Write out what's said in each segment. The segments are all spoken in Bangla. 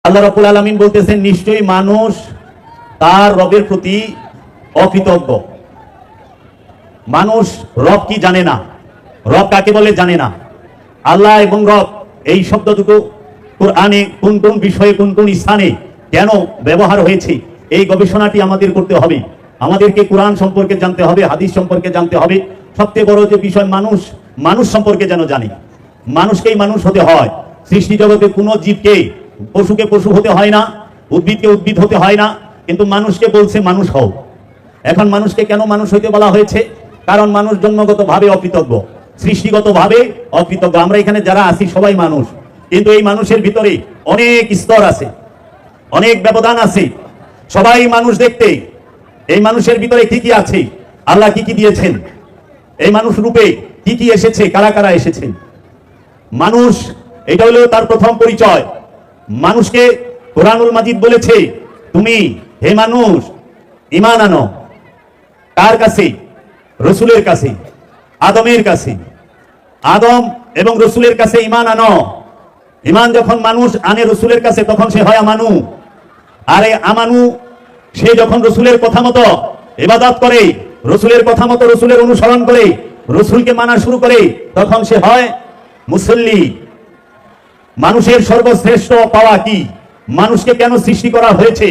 আল্লাহ রাব্বুল আলামিন বলতেছেন, নিশ্চয়ই মানুষ তার রবের প্রতি অকৃতজ্ঞ। মানুষ রব কি জানে না, রব কাকে বলে জানে না। আল্লাহ এবং রব এই শব্দ দুটো কোরআনে কোন কোন বিষয়ে কোন কোন স্থানে কেন ব্যবহার হয়েছে, এই গবেষণাটি আমাদের করতে হবে। আমাদেরকে কোরআন সম্পর্কে জানতে হবে, হাদিস সম্পর্কে জানতে হবে। সবচেয়ে বড় যে বিষয়, মানুষ সম্পর্কে যেন জানি। মানুষকেই মানুষ হতে হয়। সৃষ্টি জগতে কোনো জীবকে, পশুকে পশু হতে হয় না, উদ্ভিদকে উদ্ভিদ হতে হয় না, কিন্তু মানুষকে বলছে মানুষ হও। এখন মানুষকে কেন মানুষ হইতে বলা হয়েছে? কারণ মানুষ জন্মগতভাবে অকৃতজ্ঞ, সৃষ্টিগতভাবে অকৃতজ্ঞ। আমরা এখানে যারা আছি সবাই মানুষ, কিন্তু এই মানুষের ভিতরে অনেক স্তর আছে, অনেক ব্যবধান আছে। সবাই মানুষ দেখতে, এই মানুষের ভিতরে কি কি আছে, আল্লাহ কি কি দিয়েছেন, এই মানুষ রূপে কি কি এসেছে, কারা কারা এসেছেন। মানুষ, এটা হলো তার প্রথম পরিচয়। মানুষকে কোরআনুল মাজিদ বলেছে, তুমি হে মানুষ ঈমান আনো। কার কাছে? রসুলের কাছে, আদমের কাছে। আদম এবং রসুলের কাছে ঈমান আনো। ঈমান যখন মানুষ আনে রসুলের কাছে, তখন সে হয় আমানু। আরে আমানু, সে যখন রসুলের কথা মতো ইবাদত করে, রসুলের কথা মতো রসুলের অনুসরণ করে, রসুলকে মানা শুরু করে, তখন সে হয় মুসল্লি। মানুষের সর্বশ্রেষ্ঠ পাওয়া কি, মানুষকে কেন সৃষ্টি করা হয়েছে,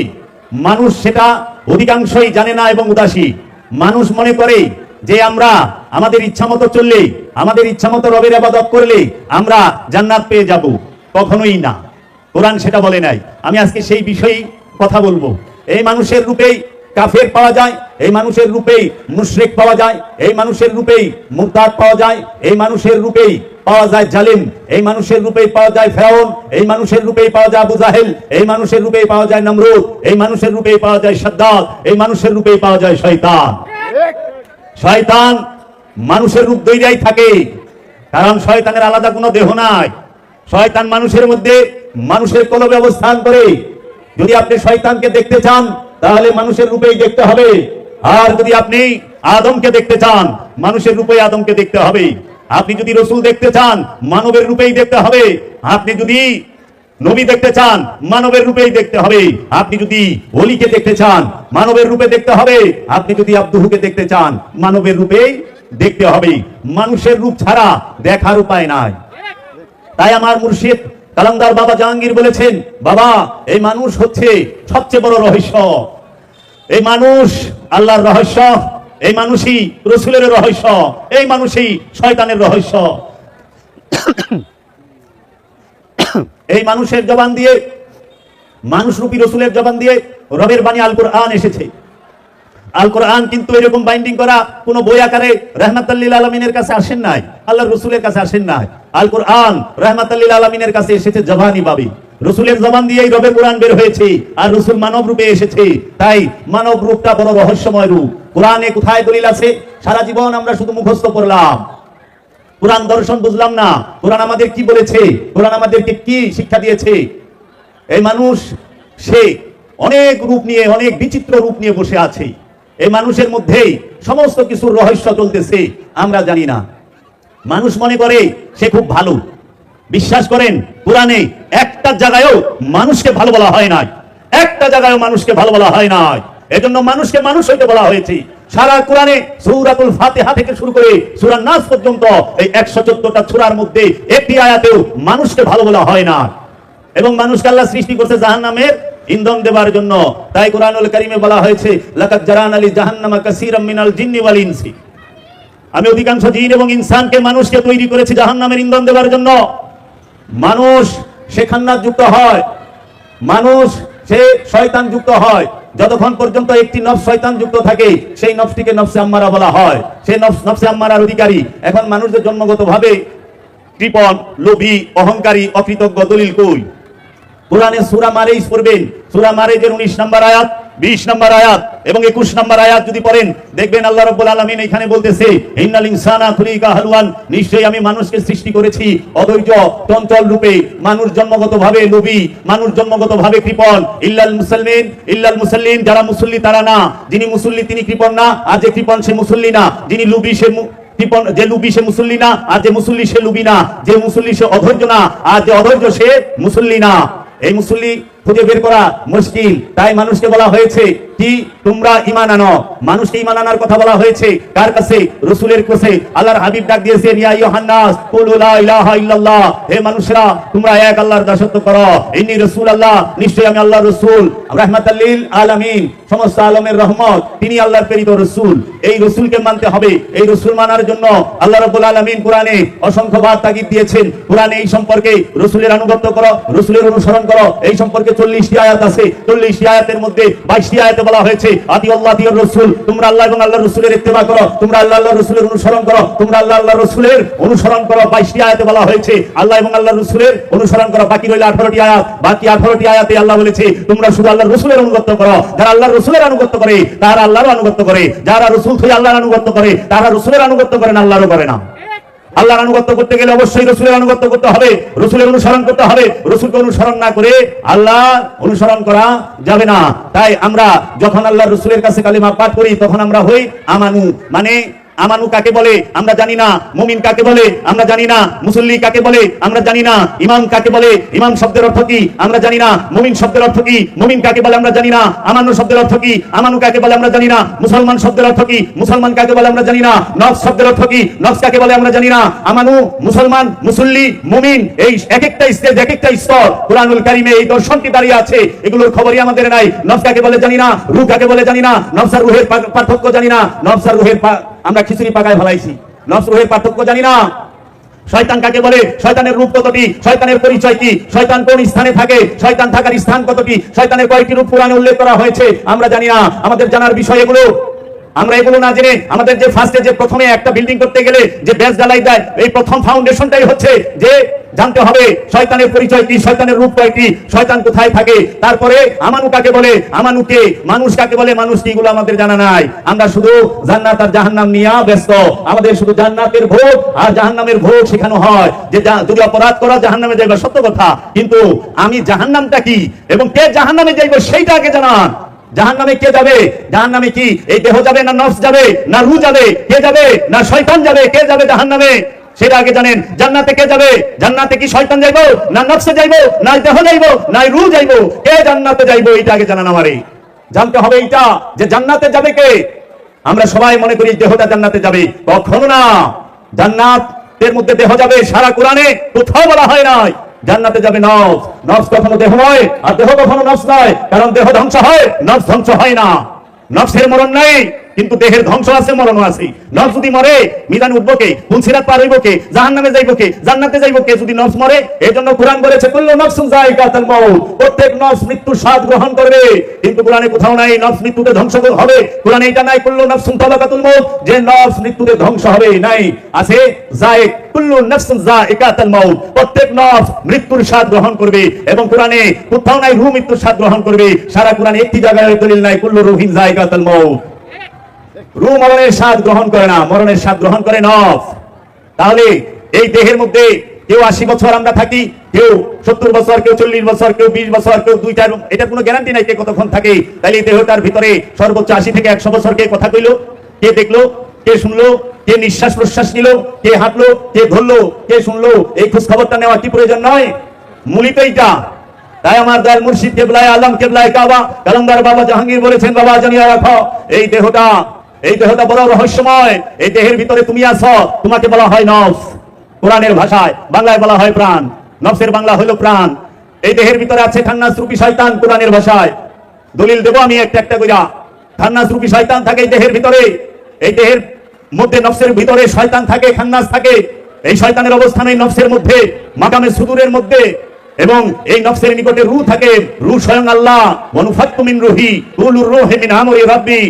মানুষ সেটা অধিকাংশই জানে না এবং উদাসী। মানুষ মনে করে যে আমরা আমাদের ইচ্ছা মতো চললে, আমাদের ইচ্ছা মতো রবের ইবাদত করলে আমরা জান্নাত পেয়ে যাব। কখনোই না, কোরআন সেটা বলে নাই। আমি আজকে সেই বিষয়েই কথা বলবো। এই মানুষের রূপেই কাফের পাওয়া যায়, এই মানুষের রূপেই মুশরিক পাওয়া যায়, এই মানুষের রূপেই মুরতাদ পাওয়া যায়, এই মানুষের রূপেই পাওয়া যায় জালিম, এই মানুষের রূপেই পাওয়া যায় ফিরআউন, এই মানুষের রূপেই পাওয়া যায় আবু জাহেল, এই মানুষের রূপেই পাওয়া যায় নমরুদ, এই মানুষের রূপেই পাওয়া যায় সাদ্দাদ, এই মানুষের রূপেই পাওয়া যায় শয়তান। শয়তান মানুষের রূপ ধরেই থাকে, কারণ শয়তানের আলাদা কোনো দেহ নাই। শয়তান মানুষের মধ্যে, মানুষের কলবে অবস্থান করে। যদি আপনি শয়তানকে দেখতে চান, তাহলে মানুষের রূপেই দেখতে হবে। আর যদি আপনি আদমকে দেখতে চান, মানুষের রূপেই আদমকে দেখতে হবে। আপনি যদি রসুল দেখতে চান, মানবের রূপেই দেখতে হবে। আপনি যদি নবী দেখতে চান, মানবের রূপেই দেখতে হবে। আপনি যদি ওলিকে দেখতে চান, মানবের রূপে দেখতে হবে। আপনি যদি আব্দুহুকে দেখতে চান, মানবের রূপেই দেখতে হবে। মানুষের রূপ ছাড়া দেখার উপায় নাই। তাই আমার মুর্শিদ কালান্দার বাবা জাহাঙ্গীর বলেছেন, বাবা এই মানুষ হচ্ছে সবচেয়ে বড় রহস্য। এই মানুষ আল্লাহর রহস্য, এই মানুষই রসুলের রহস্য, এই মানুষই শয়তানের রহস্য। এই মানুষের জবান দিয়ে, মানুষরূপী রসুলের জবান দিয়ে রবের বাণী আল কোরআন এসেছে। আল কোরআন কিন্তু এরকম বাইন্ডিং করা কোন বই আকারে রাহমাতুল লিল আলামিনের কাছে আসেন নাই, আল্লাহর রসুলের কাছে আসেন নাই। আল কোরআন রাহমাতুল লিল আলামিনের কাছে এসেছে জবানি ভাবে, রসুলের জবান দিয়েই রবের কোরআন বের হয়েছে। আর রসুল মানব রূপে এসেছে, তাই মানব রূপটা বড় রহস্যময় রূপ। কোরআনে কোথায় দলিল আছে? সারা জীবন আমরা শুধু মুখস্থ করলাম, কোরআন দর্শন বুঝলাম না। কোরআন আমাদের কি বলেছে, কোরআন আমাদেরকে কি শিক্ষা দিয়েছে? এই মানুষ সে অনেক রূপ নিয়ে, অনেক বিচিত্র রূপ নিয়ে বসে আছে। এই মানুষের মধ্যেই সমস্ত কিছুর রহস্য চলতেছে, আমরা জানি না। মানুষ মনে করে সে খুব ভালো। বিশ্বাস করেন, কোরআনে একটা জায়গায়ও মানুষকে ভালো বলা হয় নাই, একটা জায়গায়ও মানুষকে ভালো বলা হয় নাই। এজন্য মানুষকে মানুষ হইতে বলা হয়েছে। সারা কোরআনে সূরাতুল ফাতিহা থেকে শুরু করে সূরা নাস পর্যন্ত এই 114টা সূরার মধ্যে একটি আয়াতেও মানুষকে ভালো বলা হয় না। এবং মানুষকে আল্লাহ সৃষ্টি করছে জাহান্নামের ইন্ধন দেবার জন্য। তাই কোরআনুল কারীমে বলা হয়েছে, লাকাদ জারানা লি জাহান্নামা কাসীরাম মিনাল জিন্নি ওয়াল ইনসি। আমি অধিকাংশ জিন এবং ইনসানকে, মানুষকে তৈরি করেছি জাহান্নামের ইন্ধন দেবার জন্য। মানুষ সে খান্নাত যুক্ত হয়, মানুষ সে শয়তান যুক্ত হয়। যতক্ষণ পর্যন্ত একটি নফস শয়তান যুক্ত থাকে, সেই নফসটিকে নফসে আম্মারা বলা হয়, সেই নফসে আম্মারার অধিকারী। এখন মানুষদের জন্মগতভাবে কৃপণ, লোভী, অহংকারী, অকৃতজ্ঞ। দলিল কই? কোরআনে সূরা মারেজ পড়বেন, সূরা মারেজের 19 নম্বর আয়াত, 20 নম্বর আয়াত এবং 21 নম্বর আয়াত যদি পড়েন, দেখবেন আল্লাহ রাব্বুল আলামিন এখানে বলতেছে, ইন্নাল ইনসানা খুলিকা হালওয়ান, নিশ্চয়ই আমি মানুষকে সৃষ্টি করেছি অধৈর্য, চঞ্চল রূপে। মানুষ জন্মগতভাবে লোভী, মানুষ জন্মগতভাবে কৃপণ। ইল্লাল মুসাল্লিন, যারা মুসল্লি তারা না। যিনি মুসল্লি তিনি কৃপণ না, আর যে কৃপণ সে মুসল্লি না। যিনি লোভী সে যে লুবি সে মুসল্লি না, আর যে মুসল্লি সে লুবি না। যে মুসল্লি সে অধৈর্য না, আর যে অধৈর্য সে মুসল্লি না। এই মুসল্লি খুঁজে বের করা মুশকিল। তাই মানুষকে বলা হয়েছে কি তোমরা ঈমান আনো। মানুষকে ঈমান আনার কথা বলা হয়েছে কার কাছে? রাসূলের কাছে। আল্লাহর হাবিব ডাক দিয়েছেন ইয়া আইয়ুহান নাস কুলু লা ইলাহা ইল্লাল্লাহ, হে মানুষরা তোমরা এক আল্লাহর দাসত্ব করো। ইন্নী রাসূলুল্লাহ, নিশ্চয়ই আমি আল্লাহর রাসূল, রাহমাতাল লিল আলামিন, সমস্ত আলমের রহমত, তিনি আল্লাহর প্রেরিত রাসূল। এই রাসূলকে মানতে হবে। এই রাসূল মানার জন্য আল্লাহ রাব্বুল আলামিন কোরআনে অসংখ্য বার তাগিদ দিয়েছেন। কোরআনে এই সম্পর্কে রাসূলের আনুগত্য করো, রাসূলের অনুসরণ করো, এই সম্পর্কে 40টি আয়াত আছে। 40টি আয়াতের মধ্যে 22টি আয়াতে বলা হয়েছে আতিউল্লাহ আতিউর রাসূল, তোমরা আল্লাহ এবং আল্লাহর রাসূলের ইত্তেবা করো, তোমরা আল্লাহ আল্লাহর রাসূলের অনুসরণ করো, তোমরা আল্লাহ আল্লাহর রাসূলের অনুসরণ করো। 22টি আয়াতে বলা হয়েছে আল্লাহ এবং আল্লাহর রাসূলের অনুসরণ করো। বাকি রইল 18টি আয়াত। বাকি 18টি আয়াতে আল্লাহ বলেছে তোমরা শুধু আল্লাহর রাসূলের অনুগত্য করো। যারা আল্লাহর রাসূলের আনুগত্য করে তারা আল্লাহর আনুগত্য করে, যারা রাসূল থেকে আল্লাহর আনুগত্য করে তারা রাসূলের আনুগত্য করে না, আল্লাহরও করে না। আল্লাহর আনুগত্য করতে গেলে অবশ্যই রাসূলের আনুগত্য করতে হবে, রাসূলের অনুসরণ করতে হবে। রাসূলকে অনুসরণ না করে আল্লাহ অনুসরণ করা যাবে না। তাই আমরা যখন আল্লাহর রাসূলের কাছে কালিমা পাঠ করি তখন আমরা হই আমানু। মানে আমানু কাকে বলে আমরা জানি না, মুমিন কাকে বলে আমরা জানি না, মুসল্লি কাকে বলে আমরা জানি না, ইমাম কাকে বলে, ইমাম শব্দের অর্থ কি আমরা জানি না, মুমিন শব্দের অর্থ কি, মুমিন কাকে বলে আমরা জানি না, আমানু শব্দের অর্থ কি, আমানু কাকে বলে আমরা জানি না, মুসলমান শব্দের অর্থ কি, মুসলমান কাকে বলে আমরা জানি না, নফস শব্দের অর্থ কি, নফস কাকে বলে আমরা জানি না। আমানু, মুসলমান, মুসল্লি, মুমিন, এই এক একটা স্টেজ, এক একটা স্তর কুরআনুল কারীমে এই দর্শনটি দাঁড়িয়ে আছে। এগুলোর খবরই আমাদের নাই। নফস কাকে বলে জানি না, রূহ কাকে বলে জানি না, নফস আর রূহের পার্থক্য জানি না, নফস আর রূহের আমরা খিচুড়ি পাকায় ফেলাইছি, নফস রূহের পার্থক্য জানি না। শয়তান কাকে বলে, শয়তানের রূপ কতটি, শয়তানের পরিচয় কি, শয়তান কোন স্থানে থাকে, শয়তান থাকার স্থান কতটি, শয়তানের কয়টি রূপ কোরআনে উল্লেখ করা হয়েছে আমরা জানি না। আমাদের জানার বিষয় এগুলো। আমরা এগুলো না জেনে আমাদের যে ফার্স্টে যে প্রথমে একটা বিল্ডিং করতে গেলে যে বেস ঢালাই দেয়, এই প্রথম ফাউন্ডেশনটাই হচ্ছে যে জানতে হবে শয়তানের পরিচয় কি, শয়তানের রূপ কয়টি, শয়তান কোথায় থাকে। তারপরে আমানু কাকে বলে, আমানুকে, মানুষ কাকে বলে, মানুষ কি, এগুলো আমাদের জানা নাই। আমরা শুধু জান্নাত আর জাহান্নাম নিয়ে ব্যস্ত। আমাদের শুধু জান্নাতের ভোগ আর জাহান্নামের ভোগ শেখানো হয় যে যদি অপরাধ করা জাহান্নামে যাইবা, সত্য কথা, কিন্তু আমি জাহান্নামটা কি এবং কে জাহান্নামে যাইব সেইটা আগে জানান। জাহান্নামে কে যাবে, জাহান্নামে কি এই দেহ যাবে না নফস যাবে না রূহ যাবে, কে যাবে না শয়তান যাবে, কে যাবে জাহান্নামে সেটা আগে জানেন। জান্নাতে কে যাবে, জান্নাতে কি শয়তান যাইবো না নফসে যাইবো না দেহ যাইবো না রূহ যাইবো, কে জান্নাতে যাইবো এটা আগে জানান। আমারে জানতে হবে এইটা যে জান্নাতে যাবে কে। আমরা সবাই মনে করি দেহটা জান্নাতে যাবে, কখনো না। জান্নাতের মধ্যে দেহ যাবে সারা কোরআনে কোথাও বলা হয় নাই জান্নাতে যাবে নফস। নফস কখনো দেহ নয় আর দেহ কখনো নফস নয়, কারণ দেহ ধ্বংস হয়, নফস ধ্বংস হয় না। নফসের মরণ নাই কিন্তু দেহের ধ্বংস আছে, মরণ আছে। নফস যদি মরে মিজান উঠবো কে, পুলসিরাত পার হইব কে, জাহান্নামে যাইব কে, জান্নাতে যাইব কে যদি নফস মরে। এজন্য কোরআন বলেছে কুল্লু নাফসুন যায়িকাতুল মাউত, প্রত্যেক নফস মৃত্যুর স্বাদ গ্রহণ করবে। কিন্তু কোরআনে কোথাও নাই নফস মৃত্যুতে ধ্বংস হবে। কোরআনে এটা নাই কুল্লু নাফসুন যায়িকাতুল মাউত, যে নফস মৃত্যুতে ধ্বংস হবে, নাই। আছে যায়িক, কুল্লু নাফসুন যায়িকাতুল মাউত, প্রত্যেক নফস মৃত্যুর স্বাদ গ্রহণ করবে। এবং কোরআনে কোথাও নাই রূহ মৃত্যুর স্বাদ গ্রহণ করবে। সারা কোরআনে একটি জায়গায় দলিল নাই কুল্লু রূহিন যায়িকাতুল মাউত। রূহ মরণের স্বাদ গ্রহণ করে না, মরণের স্বাদ গ্রহণ করে নফস। তাহলে এই দেহের মধ্যে কেউ 80 বছর আমরা থাকি, কেউ 70 বছর, কেউ 40 বছর, কেউ 20 বছর, কেউ 2টার, এটার কোনো গ্যারান্টি নাই কে কতক্ষণ থাকে। তাহলে এই দেহটার ভিতরে সর্বোচ্চ 80 থেকে 100 বছর কে কথা কইলো, কে দেখলো, কে শুনলো, কে নিঃশ্বাস প্রশ্বাস নিল, কে হাঁটলো, কে ধরলো, কে শুনলো, এই খোঁজ খবরটা নেওয়া কি প্রয়োজন নয়? মূলিত এইটা। তাই আমার দয়াল মুর্শিদ কেবলায়ে আলম কেবলায়ে কাবা কালামদার বাবা জাহাঙ্গীর বলেছেন, বাবা জানিয়া রাখো এই দেহটা বড় রহস্যময়। এই দেহের ভিতরে তুমি আছো, তোমাকে বলা হয় নফস। কোরআনের ভাষায়, বাংলায় বলা হয় প্রাণ। নফসের বাংলা হলো প্রাণ। এই দেহের ভিতরে আছে খান্নাস রূপী শয়তান। কোরআনের ভাষায় দলিল দেব আমি একটা একটা কইরা। খান্নাস রূপী শয়তান থাকে এই দেহের ভিতরে। এই দেহের মধ্যে নফসের ভিতরে শয়তান থাকে, খান্নাস থাকে। এই শয়তানের অবস্থান এই নফসের মধ্যে, মাকামে সুদূরের মধ্যে। এবং এই নফসের নিকটে রূহ থাকে। রূহ স্বয়ং আল্লাহ। ওয়ানুফাত্তু মিন রূহি কুলুর রূহি মিন আমরি রাব্বি,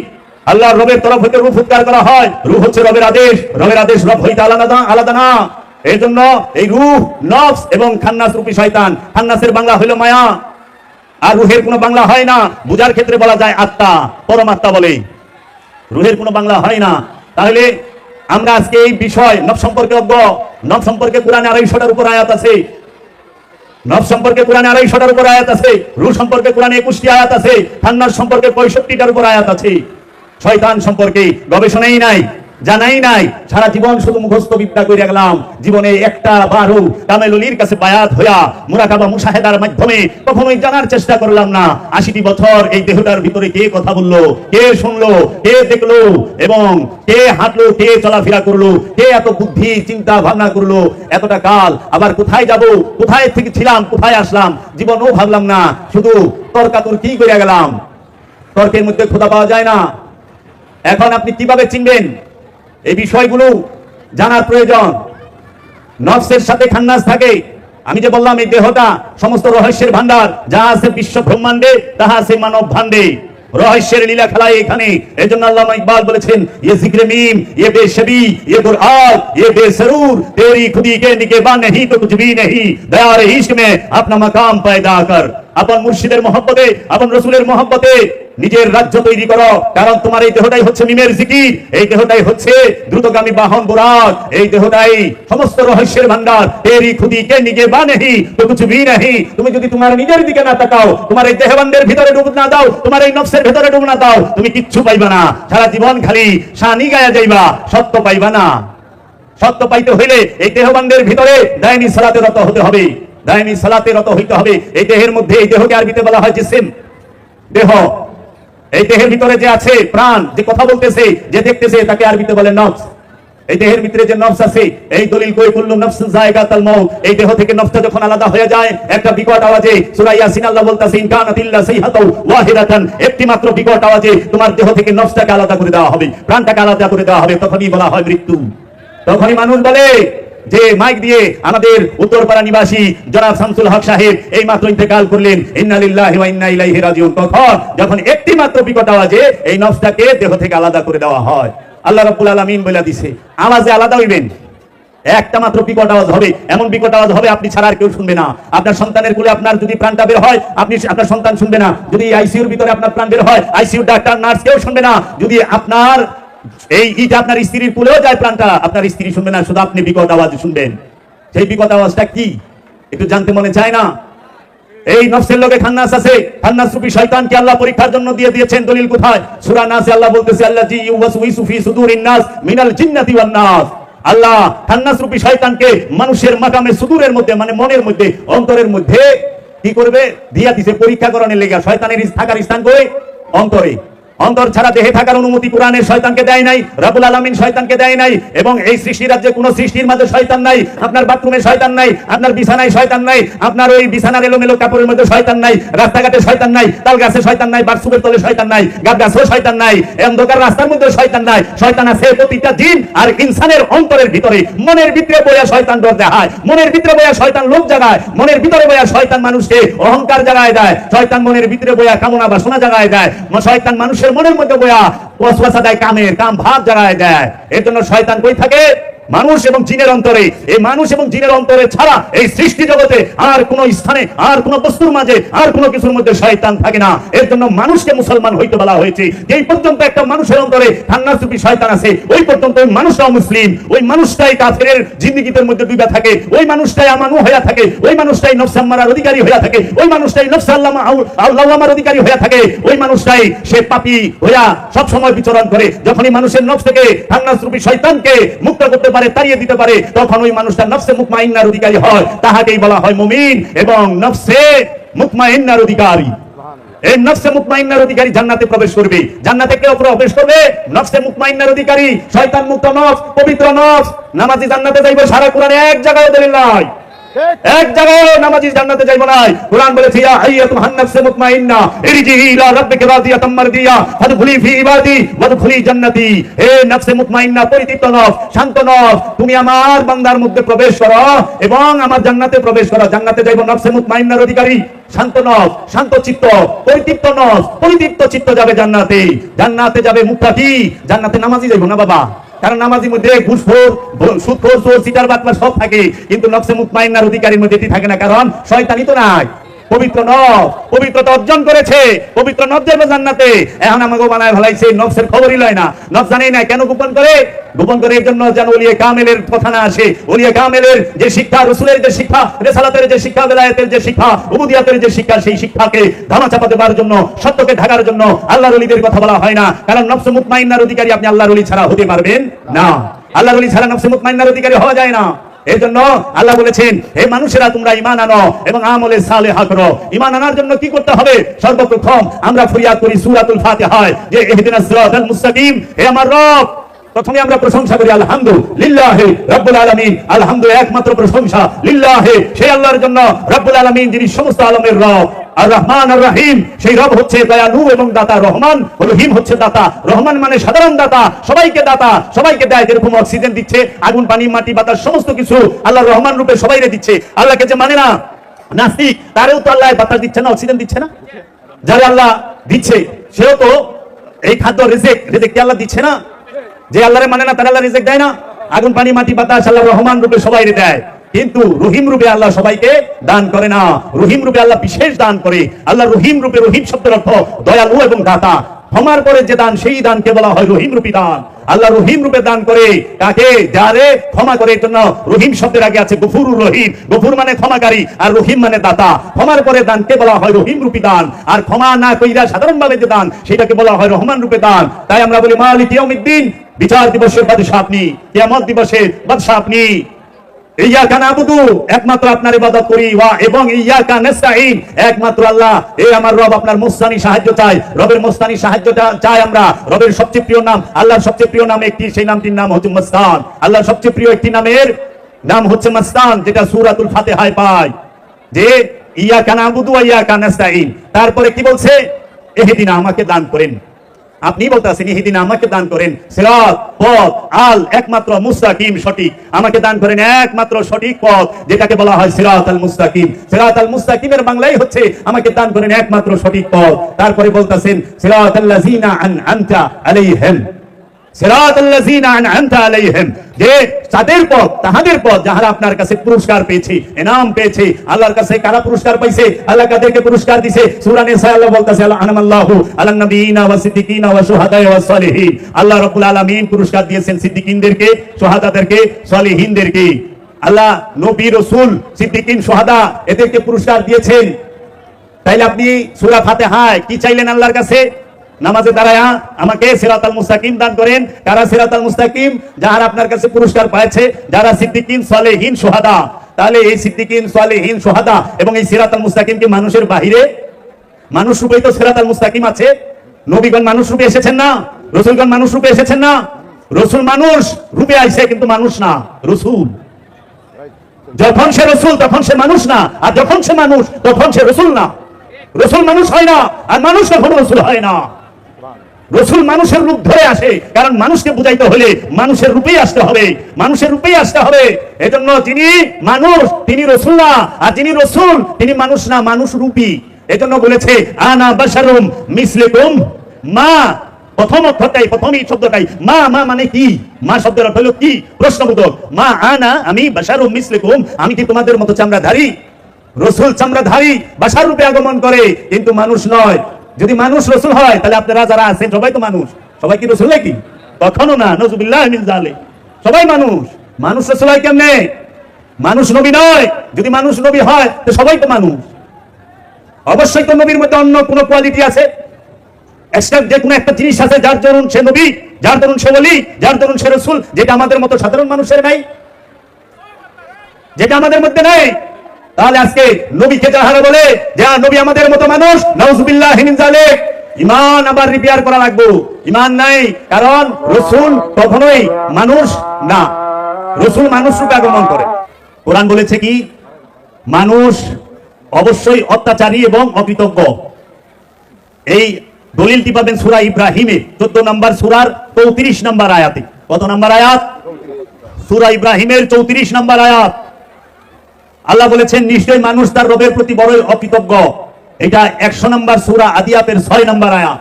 আল্লাহর রবের তরফ হতে রূহ ফুৎকার করা হয়। রূহ হচ্ছে রবের আদেশ, রবের আদেশ রব হইতে আলাদা না। এই জন্য এই রূহ, নফস এবং খান্নাস রূপী শয়তান। খান্নাসের বাংলা হইল মায়া, আর রূহের কোনো বাংলা হয় না। বুঝার ক্ষেত্রে বলা যায় আত্মা, পরমাত্মা বলে, রূহের কোনো বাংলা হয় না। তাহলে আমরা আজকে এই বিষয় নফস সম্পর্কে অজ্ঞ। নফস সম্পর্কে কোরআনে 250টার উপর আয়াত আছে। নফস সম্পর্কে কোরআনে 250টার উপর আয়াত আছে। রূহ সম্পর্কে কোরআনে 21টি আয়াত আছে। খান্নাস সম্পর্কে 65টার উপর আয়াত আছে। শয়তান সম্পর্কে গবেষণাই নাই। জানাই নাই, সারা জীবন শুধু মুখস্থ বিদ্যা করে গেলাম, জীবনে একটা বারও কামেলুলির কাছে বায়াত হইয়া মুরাকাবা মুশাহেদার মাধ্যমে কখনোই জানার চেষ্টা করলাম না 80টি বছর এই দেহটার ভিতরে কে কথা বললো, কে শুনলো, কে দেখলো এবং কে হাঁটলো, কে চলাফেরা করলো, কে এত বুদ্ধি চিন্তা ভাবনা করলো এতটা কাল। আবার কোথায় যাব, কোথায় থেকে ছিলাম, কোথায় আসলাম, জীবনও ভাবলাম না, শুধু তর্কাতর্কি করে গেলাম। তর্কের মধ্যে খোদা পাওয়া যায় না। এখন আপনি কিভাবে চিনবেন? এই বিষয়গুলো জানার প্রয়োজন। নফসের সাথে খান্নাস থাকে। আমি যে বললাম এই দেহটা সমস্ত রহস্যের ভান্ডার, যা আছে বিশ্ব ব্রহ্মাণ্ডে তাহা আছে মানব ভান্ডে। রহস্যের লীলা খেলায় এখানে। এজন্য আল্লামা ইকবাল বলেছেন, ये जिक्र मीम, ये बेशबी, ये कुरान, ये बेसरूर, तेरी खुदी के निकेबा नहीं तो कुछ भी नहीं, दयार इश्क में अपना मकाम पैदा कर। আপন মুর্শিদের মহব্বতে, আপন রাসূলের মহব্বতে নিজের রাজ্য তৈরি করো, কারণ তোমার এই দেহটাই হচ্ছে মিমের জিকির, এই দেহটাই হচ্ছে দ্রুতগামী বাহন বুরাক, এই দেহটাই সমস্ত রহস্যের ভান্ডার। তেরি খুদি কে নিগেবা নেহি তো কুছ ভি নেহি। তুমি যদি তোমার নিজের দিকে না তাকাও, তোমার এই দেহবন্ধের ভিতরে ডুব না দাও, তোমার এই নফসের ভিতরে ডুব না দাও, তুমি কিচ্ছু পাইবা না। সারা জীবন খালি শানি গায়া যাইবা, সত্য পাইবা না। সত্য পাইতে হইলে এই দেহবন্ধের ভিতরে দায়মি সালাতে রত হতে হবে, দায়মি সালাতে রত হইতে হবে। এই দেহের মধ্যে, এই দেহকে আরবিতে বলা হয় জিসিম, দেহ। এই দেহের ভিতরে যে আছে প্রাণ, যে কথা বলতেছে, যে দেখতেছে, তাকে আরবিতে বলে নফস। এই দেহের ভিতরে যে নফস আছে, এই দলিল কই কুল্লু নাফসিন যায়কাতুল মাউত, এই দেহ থেকে নফসটা যখন আলাদা হয়ে যায় একটা বিকট আওয়াজে, সূরা ইয়াসিন আল্লাহ বলতাছে ইন কানাত ইল্লা সাইহাতু ওয়াহিদাতান, একটি মাত্র বিকট আওয়াজে তোমার দেহ থেকে নফসটাকে আলাদা করে দেওয়া হবে, প্রাণটাকে আলাদা করে দেওয়া হবে, তখনই বলা হয় মৃত্যু। তখনই মানুষ বলে যে মাইক দিয়ে আমাদের উত্তরপাড়া নিবাসী জনাব শামসুল হক সাহেব এই মাত্র ইন্তেকাল করলেন, ইন্না লিল্লাহি ওয়া ইন্না ইলাইহি রাজিউন। তখন যখন একটি মাত্র বিকট আওয়াজে এই নফসটাকে দেহ থেকে আলাদা করে দেওয়া হয়। আল্লাহ রাব্বুল আলামিন বলে দিয়েছে আওয়াজে আলাদা হইবেন, একটা মাত্র বিকট আওয়াজ হবে, এমন বিকট আওয়াজ হবে আপনি ছাড়া আর কেউ শুনবে না। আপনার সন্তানের কোলে আপনার যদি প্রাণটা বের হয়, আপনি আপনার সন্তান শুনবে না। যদি আইসিইউর ভিতরে আপনার প্রাণ বের হয়, আইসিইউ ডাক্তার নার্স কেউ শুনবে না। যদি আপনার এই ইটা আপনার স্ত্রীর কুলেও যায় প্রাণটা, আপনার স্ত্রী শুনবে না, শুধু আপনি বিকট আওয়াজ শুনবেন। সেই বিকট আওয়াজটা কি একটু জানতে মনে চায় না? এই নফসের লোকে খান্নাস আছে, খান্নাস রূপী শয়তানকে আল্লাহ পরীক্ষার জন্য দিয়ে দিয়েছেন। দলিল কোথায়? সূরা নাসে আল্লাহ বলতেছে আল্লাযী ইউওয়াসউইসু ফি সুদুরিন নাস মিনাল জিন্নাতি ওয়ান নাস। আল্লাহ খান্নাস রূপী শয়তানকে মানুষের মাকামে সুদূরের মধ্যে, মানে মনের মধ্যে, অন্তরের মধ্যে কি করবে দিয়া দিছে পরীক্ষা করানোর লেগে। শয়তানের থাকার স্থান কই? অন্তরে। অন্তর ছাড়া দেহে থাকার অনুমতি কোরআনের শয়তানকে দেয় নাই, রব্বুল আলামিন শয়তানকে দেয় নাই। এবং এই সৃষ্টি রাজ্যে কোন সৃষ্টির মাঝে শয়তান নাই। আপনার বাথরুমে শয়তান নাই, আপনার বিছানায় শয়তান নাই, আপনার ওই বিছানার এলোমেলো কাপড়ের মধ্যে শয়তান নাই, রাস্তাঘাটে শয়তান নাই, তাল গাছে শয়তান নাই, বাথরুমের তলে শয়তান নাই, গাছ গাছেও শয়তান নাই, অন্ধকার রাস্তার মধ্যে শয়তান নাই। শয়তান আছে প্রতিটা জিন আর ইনসানের অন্তরের ভিতরে। মনের ভিতরে বইয়া শয়তান ডর দেখায়, মনের ভিতরে বইয়া শয়তান লোভ জাগায়, মনের ভিতরে বইয়া শয়তান মানুষকে অহংকার জাগায় দেয়, শয়তান মনের ভিতরে বইয়া কামনা বাসনা জাগায় দেয়, শয়তান মানুষের মনের মধ্যে বইয়া ওয়াসওয়াসা দেয়, কামের কাম ভাব জাগায় দেয়। এর জন্য শয়তান কই থাকে? মানুষ এবং জিনের অন্তরে। এই মানুষ এবং জিনের অন্তরে ছাড়া এই সৃষ্টি জগতে আর কোন স্থানে, আর কোন বস্তুর মাঝে, আর কোন কিছুর মধ্যে শয়তান থাকে না। এর জন্য মানুষকে মুসলমান হইতে বলা হয়েছে। যেই পর্যন্ত একটা মানুষের অন্তরে খান্নাস রূপী শয়তান আছে, ওই পর্যন্ত ওই মানুষটাও মুসলিম, ওই মানুষটাই কাফেরের জিন্দেগির মধ্যে ডুবে থাকে, ওই মানুষটাই আমানু হইয়া থাকে, ওই মানুষটাই নফস আম্মারার অধিকারী হইয়া থাকে, ওই মানুষটাই নফস আল্লামার অধিকারী হইয়া থাকে, ওই মানুষটাই সে পাপী হইয়া সব সময় বিচরণ করে। যখনই মানুষের নফস থেকে খান্নাস রূপী শয়তানকে মুক্ত করতে তাড়িয়ে দিতে পারে, তখন ওই মানুষটা নফসে মুতমাইন্নার অধিকারী হয়। তাহাকেই বলা হয় মুমিন এবং নফসে মুতমাইন্নার অধিকারী। এই নফসে মুতমাইন্নার অধিকারী জান্নাতে প্রবেশ করবে। জান্নাতে কেউ প্রবেশ করবে? নফসে মুতমাইন্নার অধিকারী, শয়তান মুক্ত নফস, পবিত্র নফস। নামাজি জান্নাতে যাইবে, সারা কোরআনে এক জায়গায় দলিল নাই, এক জায়গায় নামাজি জান্নাতে যাইবো না। কোরআন বলেছে ইয়া আইয়াতুহান নাফসে মুতমাইন্না ইরজিই ইলা রাব্বিকা রাদিয়াতাম মারদিয়া ফাদখুলি ফি ইবাদি ওয়াদখুলি জান্নাতি। হে নফসে মুতমাইন্না, পরিতৃপ্ত নফস, শান্ত নফস, তুমি আমার বান্দার মধ্যে প্রবেশ করো এবং আমার জান্নাতে প্রবেশ করো। জান্নাতে যাইবো নফসে মুতমাইন্নার অধিকারী, শান্ত নফস, শান্ত চিত্ত, পরিতৃপ্ত নফস, পরিতৃপ্ত চিত্ত যাবে জান্নাতে। জান্নাতে যাবে মুত্তাকি, জান্নাতে নামাজি যাইবো না বাবা। কারণ নামাজির মধ্যে ঘুষখোর, সুদখোর, চোর, চিটার, বাটপার সব থাকে, কিন্তু নফসে মুতমাইন্নার অধিকারীর মধ্যে এটি থাকে না, কারণ শয়তানি তো নাই। পবিত্র নফস, পবিত্রতা অর্জন করেছে, পবিত্র নফস যাবে জান্নাতে। এখন আমাকে বানায় ভালাইছে, নফসের খবরই লয় না, নফস জানেই না। কেন গোপন করে? গোপন করে এর জন্য যেন ওলিয়ে কামেলের কথা না আসে। ওলিয়ে কামেলের যে শিক্ষা, রাসূলের যে শিক্ষা, রিসালাতের যে শিক্ষা, বেলায়েতের যে শিক্ষা, উবুদিয়াতের যে শিক্ষা, সেই শিক্ষাকে ধামাচাপা দেবার জন্য, সত্যকে ঢাকার জন্য আল্লাহর ওলিদের কথা বলা হয় না। কারণ নফস মুতমাইন্নার অধিকারী আপনি আল্লাহর ওলি ছাড়া হতে পারবেন না। আল্লাহর ওলি ছাড়া নফস মুতমাইন্নার অধিকারী হওয়া যায় না। এর জন্য আল্লাহ বলেছেন, হে মানুষেরা তোমরা ঈমান আনো এবং আমলে সালেহা করো। ঈমান আনার জন্য কি করতে হবে? সর্বপ্রথম আমরা ফরিয়াদ করি সূরাতুল ফাতিহায় যে ইহদিনাস সিরাতাল মুস্তাকিম, হে আমার রব। প্রথমে আমরা প্রশংসা করি আলহামদুলিল্লাহি রাব্বুল আলামিন। আলহামদু একমাত্র প্রশংসা লিল্লাহি, সেই আল্লাহর জন্য, রাব্বুল আলামিন যিনি সমস্ত আলমের রব। আর রহমান আর রহিম, সেই রব হচ্ছে দয়ালু এবং দাতা। রহমান, রহিম হচ্ছে দাতা। রহমান মানে সাধারণ দাতা, সবাইকে দাতা, সবাইকে দেয়। যেরকম অক্সিজেন দিচ্ছে, আগুন, পানি, মাটি, বাতাস সমস্ত কিছু আল্লাহ রহমান রূপে সবাইকে দিচ্ছে। আল্লাহকে যে মানে না, নাস্তিক, তারেও তো আল্লাহ বাতাস দিচ্ছে না, অক্সিজেন দিচ্ছে না। যারা আল্লাহ দিচ্ছে সেও তো এই খাদ্য রিজিক কি আল্লাহ দিচ্ছে না? যে আল্লাহরে মানে না তারা আল্লাহ রিজিক দেয় না? আগুন, পানি, মাটি, বাতাস আল্লাহ রহমান রূপে সবাইকে দেয়, কিন্তু রহিম রূপে আল্লাহ সবাইকে দান করে না। রহিম রূপে আল্লাহ বিশেষ দান করে। আল্লাহ রহিম রূপে, রহিম শব্দের অর্থ দয়ালু এবং দাতা। ক্ষমার পরে যে দান, সেই দানকে বলা হয় রহিম রূপী দান। আল্লাহ রহিম রূপে দান করে কাকে? যারে ক্ষমা করে। এর জন্য রহিম শব্দের আগে আছে গফুরুর রহিম। গফুর মানে ক্ষমাকারী, আর রহিম মানে দাতা। ক্ষমার পরে দানকে বলা হয় রহিম রূপী দান। আর ক্ষমা না কইরা সাধারণভাবে যে দান, সেটাকে বলা হয় রহমান রূপে দান। তাই আমরা বলি মালিক ইয়াউমিদ্দিন, বিচার দিবসের বাদশা আপনি, কিয়ামত দিবসের বাদশা আপনি। ইয়াকা নাবুদু, একমাত্র আপনার ইবাদত করি, ওয়া এবং ইয়াকা নাস্তাইন, একমাত্র আল্লাহ, এই আমার রব আপনার মুস্তানি সাহায্য চাই। রবের মুস্তানি সাহায্যটা চাই আমরা। রবের সবচেয়ে প্রিয় নাম, আল্লাহর সবচেয়ে প্রিয় নাম একটি, সেই নামটির নাম হচ্ছে মাস্তান। আল্লাহর সবচেয়ে প্রিয় একটি নামের নাম হচ্ছে মাস্তান, যেটা সূরাতুল ফাতিহায় পাই, যে ইয়াকা নাবুদু ওয়া ইয়াকা নাস্তাইন। তারপরে কি বলছে? ইহদিনা, আমাকে দান করেন। আপনি বলতেছেন ইহদিনা, আমাকে দান করেন, সিরাত পথ, আল একমাত্র, মুস্তাকিম সঠিক, আমাকে দান করেন একমাত্র সঠিক পথ, যেটাকে বলা হয় সিরাতাল মুস্তাকিম। সিরাতাল মুস্তাকিমের বাংলাই হচ্ছে আমাকে দান করেন একমাত্র সঠিক পথ। তারপরে বলতেছেন সিরাতাল্লাযিনা আনআমতা আলাইহিম, সিরাতাল্লাযিনা আনআমতা আলাইহিম, যে তাদের পথ, তাহাদের পথ যারা আপনার কাছে পুরস্কার পেয়েছে, ইনাম পেয়েছে। আল্লাহর কাছে কারা পুরস্কার পাইছে? আল্লাহ কাদেরকে পুরস্কার দিয়েছে? সূরা নিসা আল্লাহ বলতেছে আনামাল্লাহু আলান নবিয়িনা ওয়া সিদ্দিকিনা ওয়া শুহাদা ওয়া সালিহিন। আল্লাহ রাব্বুল আলামিন পুরস্কার দিয়েছেন সিদ্দিকিনদেরকে, শুহাদাদেরকে, সালিহিনদেরকে। আল্লাহ নবী, রাসূল, সিদ্দিকিন, শুহাদা এদেরকে পুরস্কার দিয়েছেন। তাইলে আপনি সূরা ফাতিহায় কি চাইলেন আল্লাহর কাছে? নামাজে দাঁড়ায়া আমাকে সিরাতাল মুস্তাকিম দান করেন। কারা সিরাতাল মুস্তাকিম? যারা আপনার কাছে পুরস্কার পাচ্ছে, যারা সিদ্দিকিন, সালেহিন, শুহাদা। তাহলে এই সিদ্দিকিন, সালেহিন, শুহাদা এবং এই সিরাতাল মুস্তাকিম কি মানুষের বাহিরে? মানুষ রূপেই তো সিরাতাল মুস্তাকিম আছে। নবীগণ মানুষ রূপে এসেছেন না? রাসূলগণ মানুষ রূপে এসেছেন না? রাসূল মানুষ রূপে আইছে, কিন্তু মানুষ না, রাসূল। যখন সে রাসূল তখন সে মানুষ না, আর যখন সে মানুষ তখন সে রাসূল না। রাসূল মানুষ হয় না, আর মানুষ কখনো রাসূল হয় না। রাসূল মানুষের রূপ ধরে আসে, কারণ মানুষকে বুঝাইতে হলে মানুষের রূপেই আসতে হবে, মানুষের রূপেই আসতে হবে। এজন্য যিনি মানুষ তিনি রাসূল না, আর যিনি রাসূল তিনি মানুষ না, মানুষ রূপী। এজন্য বলেছে আনা বাশারুম মিসলুকুম। মা প্রথম অক্ষরটাই, প্রথমই শব্দটাই মা। মা মানে কি? মা শব্দের অর্থ হলো কি? প্রশ্নবোধক। মা আনা, আমি বাশারুম মিসলুকুম, আমি কি তোমাদের মতো চামড়াধারী? রাসূল চামড়াধারী, বাশার রূপে আগমন করে, কিন্তু মানুষ নয়। যদি মানুষ রাসূল হয়, তাহলে আপনারা যারা আছেন সবাই তো মানুষ। সবাই কি রাসূল নাকি? কখনো না, নাউযুবিল্লাহি মিন যালিক। সবাই মানুষ। মানুষ রাসূল হয় কেমনে? মানুষ নবী নয়। যদি মানুষ নবী হয় তো সবাই তো মানুষ। অবশ্যই তো নবীর মধ্যে অন্য কোনো কোয়ালিটি আছে, এক্সট্রা যে কোনো একটা জিনিস আছে, যার দরুন সে নবী, যার দরুন সে ওলি, যার দরুন সে রাসূল, যেটা আমাদের মতো সাধারণ মানুষের নাই, যেটা আমাদের মধ্যে নাই। তাহলে আজকে নবীকে যারা বলে যে নবী আমাদের মতো মানুষ, নাউযুবিল্লাহি মিন যালিক, ঈমান আবার রিপেয়ার করা লাগবে। ঈমান নাই, কারণ রাসূল কখনোই মানুষ না। রাসূল মানুষ রূপে আগমন করে। কোরআন বলেছে কি? মানুষ অবশ্যই অত্যাচারী এবং অকৃতজ্ঞ। এই দলিলটি পাবেন সূরা ইব্রাহিমে 14 নম্বর সূরার 34 নম্বর আয়াতে। কত নম্বর আয়াত? সূরা ইব্রাহিমের 34 নম্বর আয়াত। আল্লাহ বলেছেন নিশ্চয়ই মানুষ তার রবের প্রতি বড়ই অকৃতজ্ঞ। এটা 100 নম্বর সূরা আদিয়াতের 6 নম্বর আয়াত।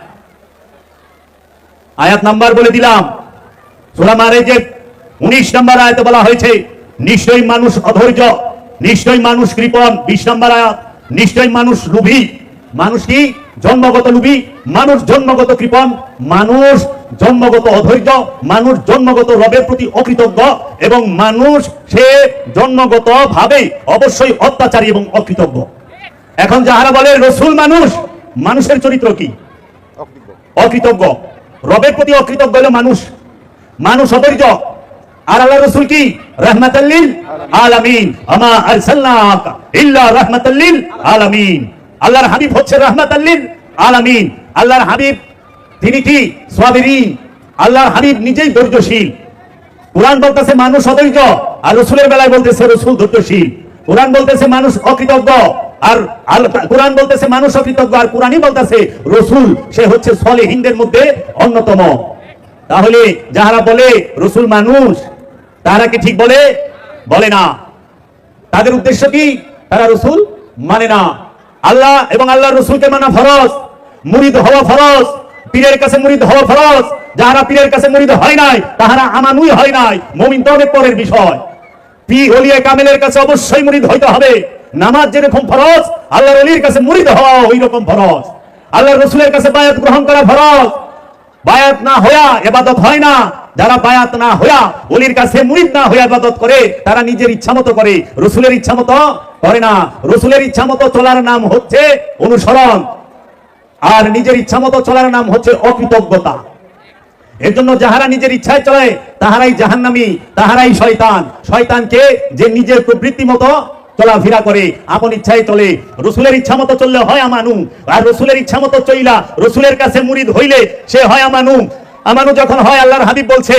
আয়াত নাম্বার বলে দিলাম। সূরা মারেজের 19 নম্বর আয়াতে বলা হয়েছে নিশ্চয়ই মানুষ অধৈর্য, নিশ্চয়ই মানুষ কৃপণ। 20 নম্বর আয়াত। নিশ্চয়ই মানুষ লোভী। মানুষ কি? জন্মগত লোভী, মানুষ জন্মগত কৃপণ, মানুষ জন্মগত অধৈর্য, মানুষ জন্মগত রবের প্রতি অকৃতজ্ঞ, এবং মানুষ সে জন্মগত ভাবে অবশ্যই অত্যাচারী এবং অকৃতজ্ঞ। এখন যাহারা বলে রসুল মানুষ, মানুষের চরিত্র কি? অকৃতজ্ঞ। রবের প্রতি অকৃতজ্ঞ হলো মানুষ, মানুষ অধৈর্য। আর আল্লাহ রসুল কি? রাহমাতাল লিল আলামিন, আমা আরসালনাকা ইল্লা রাহমাতাল লিল আলামিন। আল্লাহর হাবিব হচ্ছে রাহমাতাল লিল আলামিন। আল্লাহর হাবিব তিনি কি? সাবিরিন। আল্লাহর হাবিব নিজেই ধৈর্যশীল। কুরআন বলতেছে মানুষ অধৈর্য, আর রসুলের বেলায় বলতেছে রসুল ধৈর্যশীল। কুরআন বলতেছে মানুষ অকৃতজ্ঞ, আর কুরআন বলতেছে মানুষ অকৃতজ্ঞ, আর কুরআনই বলতেছে রসুল সে হচ্ছে সলিহিনদের মধ্যে অন্যতম। তাহলে যারা বলে রসুল মানুষ, তারা কি ঠিক বলে? বলে না। তাদের উদ্দেশ্য কি? তারা রসুল মানে না। আল্লাহ এবং আল্লাহর রসুলকে মানা ফরজ, মুরিদ হওয়া ফরজ, পীরের কাছে মুরিদ হওয়া ফরজ। যারা পীরের কাছে মুরিদ হয় নাই তাহারা আমানুই হয় নাই। মুমিন তো অনেক পরের বিষয়। পীর ওলিয়ে কামেলের কাছে অবশ্যই মুরিদ হইতে হবে। নামাজ যেরকম ফরজ, আল্লাহর ওলির কাছে মুরিদ হওয়া ওই রকম ফরজ। আল্লাহর রসুলের কাছে বায়াত গ্রহণ করা ফরজ। বায়াত না হইয়া ইবাদত হয় না। যারা বায়াত না হইয়া ওলির কাছে মুরিদ না হইয়া ইবাদত করে, তারা নিজের ইচ্ছা মতো করে, রসুলের ইচ্ছা মতো করে না। রসুলের ইচ্ছা মতো চলার নাম হচ্ছে অনুসরণ, আর নিজের ইচ্ছা মতো চলার নাম হচ্ছে অকৃতজ্ঞতা। এর জন্য যাহারা নিজের ইচ্ছায় চলে তাহারাই জাহান্নামী, তাহারাই শয়তান। শয়তানকে যে নিজের প্রবৃত্তি মতো চলাফেরা করে, আপন ইচ্ছায় চলে। রসুলের ইচ্ছা মতো চললে হয় আমানু, আর রসুলের ইচ্ছা মতো চইলা রসুলের কাছে মুরিদ হইলে সে হয় আমানু। আমানু যখন হয়, আল্লাহর হাবিব বলছে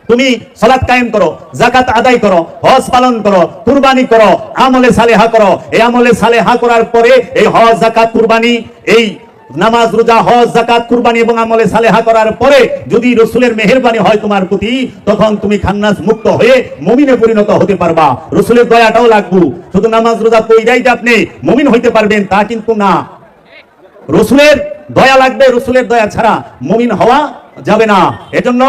তুমি সালাত কায়েম করো, যাকাত আদায় করো, হজ পালন করো, কুরবানি করো, আমলে সালেহা করো। এই আমলে সালেহা করার পরে এই হজ, যাকাত, কুরবানি, এই নামাজ, রোজা, হজ, যাকাত, কুরবানি এবং আমলে সালেহা করার পরে যদি রসুলের মেহেরবানি হয় তোমার প্রতি, তখন তুমি খান্নাস মুক্ত হয়ে মুমিনে পরিণত হতে পারবা। রসুলের দয়াটাও লাগবে। শুধু নামাজ রোজা কইরাই যে আপনি মুমিন হইতে পারবেন তা কিন্তু না। রসুলের দয়া লাগবে, রসুলের দয়া ছাড়া মুমিন হওয়া যাবে না। এজন্য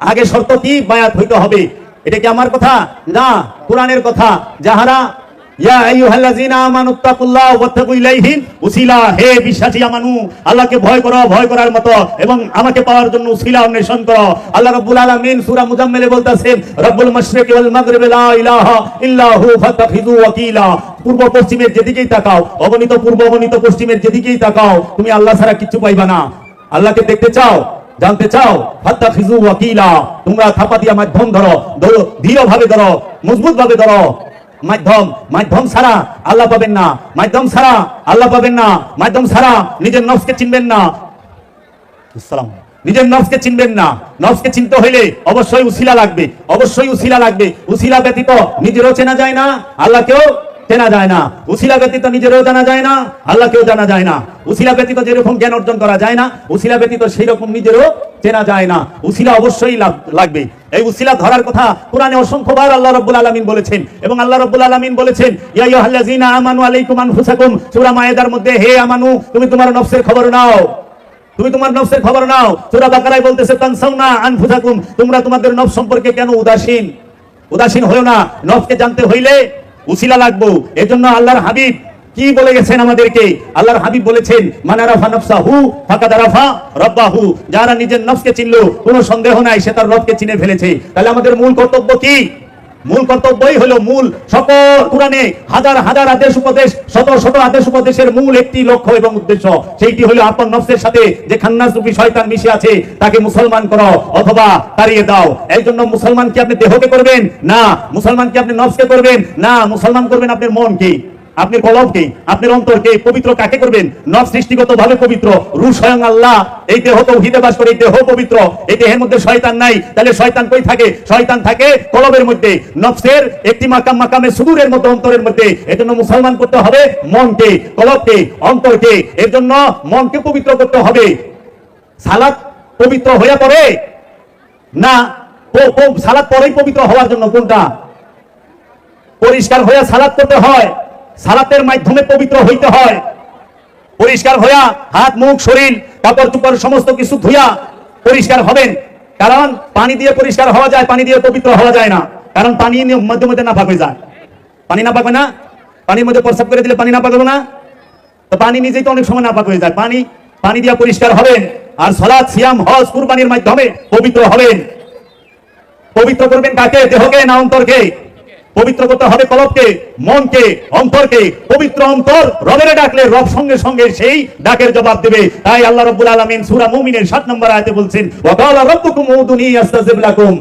আগে শর্ত কি? বায়াত হইতে হবে। এটা কি আমার কথা না, কোরআনের কথা। যাহারা ইয়া আইয়ুহাল্লাযীনা আমানুত্তাকুল্লাহ ওয়াত্তাকু ইলাইহি উসিলা, হে বিশ্বাসী আমানু, আল্লাহকে ভয় করো, ভয় করার মতো, এবং আমাকে পাওয়ার জন্য উসিলা অন্বেষণ করো। আল্লাহ রাব্বুল আলামিন সূরা মুজাম্মিলে বলতাছেন, রব্বুল মাশরিকি ওয়াল মাগরিবি লা ইলাহা ইল্লা হু ফাত্তাখিযু ওয়াকিলা। পূর্ব পশ্চিমের যেদিকেই তাকাও, অগণিত পূর্ব অগণিত পশ্চিমের যেদিকেই তাকাও, তুমি আল্লাহ ছাড়া কিচ্ছু পাইবা না। আল্লাহকে দেখতে চাও, জানতে চাও, ফাত্তাখিযু ওয়াকিলা, তোমরা থাপা দিয়া মাধ্যম ধরো, দৃঢ়ভাবে ধরো, মজবুত ভাবে ধরো। মাধ্যম ছাড়া আল্লাহ পাবেন না, মাধ্যম ছাড়া আল্লাহ পাবেন না, মাধ্যম ছাড়া নিজের নফসকে চিনবেন না। নিজের নফসকে চিনবেন না। নফসকে চিনতে হইলে অবশ্যই উসিলা লাগবে, অবশ্যই উসিলা লাগবে। উসিলা ব্যতীত নিজেরও চেনা যায় না, আল্লাহকেও চেনা যায় না। উসিলা ব্যতীত নিজেরও জানা যায় না, আল্লাহকেও জানা যায় না। উসিলা ব্যতীত যেরকম জ্ঞান অর্জন করা যায় না, উসিলা ব্যতীত সেই রকম নিজেরও চেনা যায় না। উসিলা অবশ্যই লাগবে। এই উসিলা ধরার কথা কোরআনে অসংখ্যবার আল্লাহ রাব্বুল আলামিন বলেছেন, এবং আল্লাহ রাব্বুল আলামিন বলেছেন ইয়া আইয়ুহাল্লাযীনা আমানু আলাইকুম আনফুসাকুম, সূরা মায়েদার মধ্যে, হে আমানু, তুমি তোমার নফসের খবর নাও, তুমি তোমার নফসের খবর নাও। সূরা বাকারায় বলতেছে তানসাউনা আনফুসাকুম, তোমরা তোমাদের নফস সম্পর্কে কেন উদাসীন হয়ো না। নফসকে জানতে হইলে উসিলা লাগবে। এজন্য আল্লাহর হাবিব কি বলে গেছেন আমাদেরকে? আল্লাহর হাবিব বলেছেন, মান আরাফা নাফসাহু ফাকাদ আরাফা রাব্বাহু, যারা নিজের নফসকে চিনলো কোনো সন্দেহ নাই সে তার রবকে চিনে ফেলেছে। তাহলে আমাদের মূল কর্তব্য কি? মূল কর্তব্যই হলো, মূল সকল কোরআনে হাজার হাজার আদেশ উপদেশ, শত শত আদেশ উপদেশের মূল একটি লক্ষ্য এবং উদ্দেশ্য, সেইটি হলো আপন নফসের সাথে যে খান্নাস রূপী শয়তান মিশে আছে তাকে মুসলমান করো অথবা তাড়িয়ে দাও। এই জন্য মুসলমান কি আপনি দেহকে করবেন? না। মুসলমান কি আপনি নফসকে করবেন? না। মুসলমান করবেন আপনার মনকে, আপনার কলবকে, আপনার অন্তরকে। পবিত্র কাকে করবেন? নফস সৃষ্টিগত ভাবে পবিত্র, রূহ স্বয়ং আল্লাহ। এই দেহ তৌহিদে বাস করে, এই দেহ পবিত্র, এই দেহের মধ্যে শয়তান নাই। তাহলে শয়তান কই থাকে? শয়তান থাকে কলবের মধ্যে, নফসের একটি মাকামে সুদূরের মধ্যে, অন্তরের মধ্যে। এজন্য মুসলমান করতে হবে মনকে, কলবকে, অন্তরকে। এর জন্য মনকে পবিত্র করতে হবে। সালাত পবিত্র হয়ে পড়ে না, সালাত পরেই পবিত্র হওয়ার জন্য কোনটা? পরিষ্কার হয়ে সালাত করতে হয়, সালাতের মাধ্যমে পবিত্র হইতে হয়। পরিষ্কার হইয়া হাত, মুখ, শরীর, কাপড় চোপড় সমস্ত কিছু ধুইয়া পরিষ্কার হবেন। কারণ পানি দিয়ে পরিষ্কার হওয়া যায়, পানি দিয়ে পবিত্র হওয়া যায় না। কারণ পানি মধ্যে মধ্যে নাপাক হয়ে যায়। পানি নাপাক হয় না? পানির মধ্যে প্রস্রাব করে দিলে পানি নাপাক হবে না? তো পানি নিজেই তো অনেক সময় নাপাক হয়ে যায়। পানি পানি দিয়ে পরিষ্কার হবেন, আর সালাত সিয়াম হজ কুরবানির মাধ্যমে পবিত্র হবেন। পবিত্র করবেন কাকে? দেহকে না অন্তরকে? পবিত্র করতে হবে কলবকে, মনকে, অন্তরকে। পবিত্র অন্তর রবের ডাকলে রব সঙ্গে সঙ্গে সেই ডাকের জবাব দেবে। তাই আল্লাহ রাব্বুল আলামিন সূরা মুমিনের 7 নম্বর আয়াতে বলছেন, ওয়া ক্বালা রাব্বুকুম উদুনি আস্তাজিব লাকুম।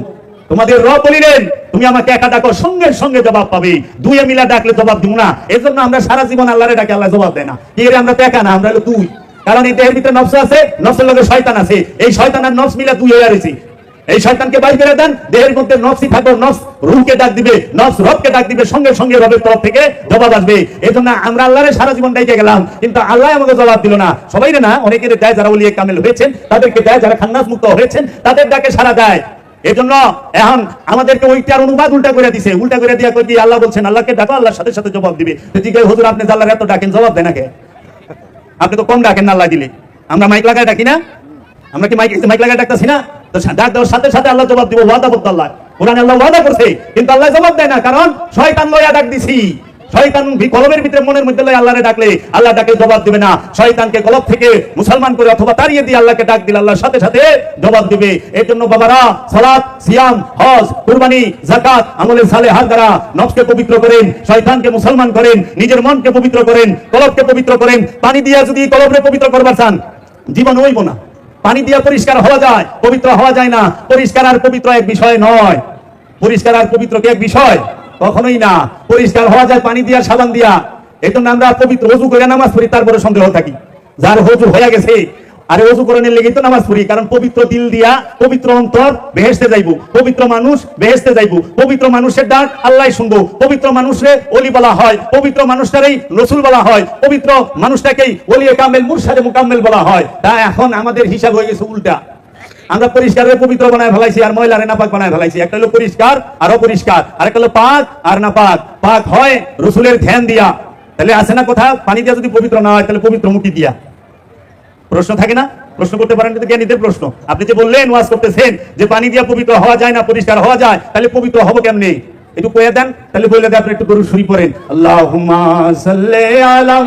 তোমাদের রব বলিলেন তুমি আমাকে একা ডাকো, সঙ্গে সঙ্গে জবাব পাবে। দুইয়ে মিলা ডাকলে জবাব দিব না। এজন্য আমরা সারা জীবন আল্লাহরে ডাকে, আল্লাহ জবাব দেয় না। এর আমরা তো একা না, আমরা হলো দুই। কারণ এই দেহের ভিতরে নফস আছে, নফসের লগে শয়তান আছে। এই শয়তান আর নফস মিলা দুই হয়ে গেছে। এই শয়তানকে বাইর করে দেন, দেহের মধ্যে নফসই থাকো, নফস রূহকে ডাক দিবে, নফস রবকে ডাক দিবে, সঙ্গে সঙ্গে রবের তরফ থেকে জবাব আসবে। এজন্য আমরা আল্লাহরে সারা জীবন ডাইকে গেলাম, কিন্তু আল্লাহ আমাকে জবাব দিল না। সবাই না, অনেকের দেয় যারা ওলিয়ে কামেল হয়েছেন তাদেরকে দেয়, যারা খান্নাস মুক্ত হয়েছেন তাদের ডাকে সারা দেয়। এজন্য এখন আমাদেরকে ওইটার অনুবাদ উল্টা করে দিছে, উল্টা করে দিয়া কই আল্লাহ বলছেন আল্লাহকে ডাকো, আল্লাহর সাথে সাথে জবাব দিবে। ঠিক আছে হুজুর, আপনি আল্লাহর এত ডাকেন, জবাব দেন না কে? আপনি তো কম ডাকেন না আল্লাহ দিলে। আমরা মাইক লাগায় ডাকি না? আমরা কি মাইক লাগায় ডাকতেছি না? তো ডাক দেওয়ার সাথে সাথে আল্লাহ জবাব দিব। ওয়াদা করতে আল্লাহ, কোরআনে আল্লাহ ওয়াদা করছে, কিন্তু আল্লাহ জবাব দেয় না। কারণ শয়তান লয়া ডাক দিছি। শয়তান কলবের ভিতরে, মনের মধ্যে লয়ে আল্লাহরে ডাকলে আল্লাহ ডাকে জবাব দিবে না। শয়তানকে কলব থেকে মুসলমান করে অথবা তাড়িয়ে দিয়ে আল্লাহকে ডাক দিলে আল্লাহর সাথে সাথে জবাব দিবে। এর জন্য বাবারা, সালাত সিয়াম হজ কুরবানি যাকাত আমলে সালেহাত দ্বারা নফসকে পবিত্র করেন, শয়তানকে মুসলমান করেন, নিজের মনকে পবিত্র করেন, কলবকে পবিত্র করেন। পানি দিয়া যদি কলবরে পবিত্র করবার চান, জীবন হইব না। পানি দিয়া পরিষ্কার হওয়া যায়, পবিত্র হওয়া যায় না। পরিষ্কার আর পবিত্র এক বিষয় নয়। পরিষ্কার আর পবিত্র কি এক বিষয়? কখনোই না। পরিষ্কার হওয়া যায় পানি দিয়া, সাবান দিয়া। এই জন্য আমরা পবিত্র ওযু করে নামাজ পড়ি, তারপরে সন্দেহ থাকি যার ওযু হয়ে গেছে। আরে ওযু করে নিলে তো নামাজ পড়ি, কারণ পবিত্র দিল দিয়া, পবিত্র অন্তর বেহেশতে যাইবো, পবিত্র মানুষ বেহেশতে যাইবো। পবিত্র মানুষের ডাক আল্লাহ শুনবো। পবিত্র মানুষরে ওলি বলা হয়, পবিত্র মানুষটারই রাসূল বলা হয়, পবিত্র মানুষটাকেই ওলিয়ে কামেল মুরশিদে মুকাম্মেল বলা হয়। তাই এখন আমাদের হিসাব হয়ে গেছে উল্টা। আমরা পরিষ্কারের পবিত্র বানায় ফেলাইছি, আর ময়লারে নাপাক বানায় ফেলাইছি। একটা হলো পরিষ্কার আর অপরিষ্কার, আর একটা হলো পাক আর নাপাক। পাক হয় রাসূলের ধ্যান দিয়া। তাহলে আছে না কথা, পানি দিয়া যদি পবিত্র না হয় তাহলে পবিত্র মুক্তি দিয়া। প্রশ্ন থাকে না? প্রশ্ন করতে পারেন, কিন্তু জ্ঞানীদের প্রশ্ন। আপনি যে বললেন ওয়াজ করতেছেন যে পানি দিয়া পবিত্র হওয়া যায় না, পরিষ্কার হওয়া যায়, তাহলে পবিত্র হবো কেমনে? একটু কয়ে দেন, তাহলে বলে দেন। আপনি একটু দরুদ শরীফ পড়েন, আল্লাহুম্মা সাল্লি আলা।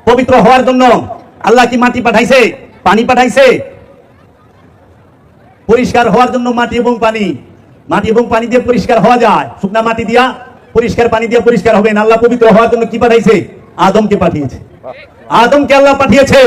পবিত্র হওয়ার জন্য আল্লাহ কি মাটি পাঠাইছে, পানি পাঠাইছে? পরিষ্কার হওয়ার জন্য মাটি এবং পানি, মাটি এবং পানি দিয়ে পরিষ্কার হওয়া যায়। শুকনা মাটি দিয়া পরিষ্কার পানি দিয়ে পরিষ্কার হবেন। আল্লাহ পবিত্র হওয়ার জন্য কি পাঠাইছে? আদমকে পাঠিয়েছে। আদমকে আল্লাহ পাঠিয়েছে।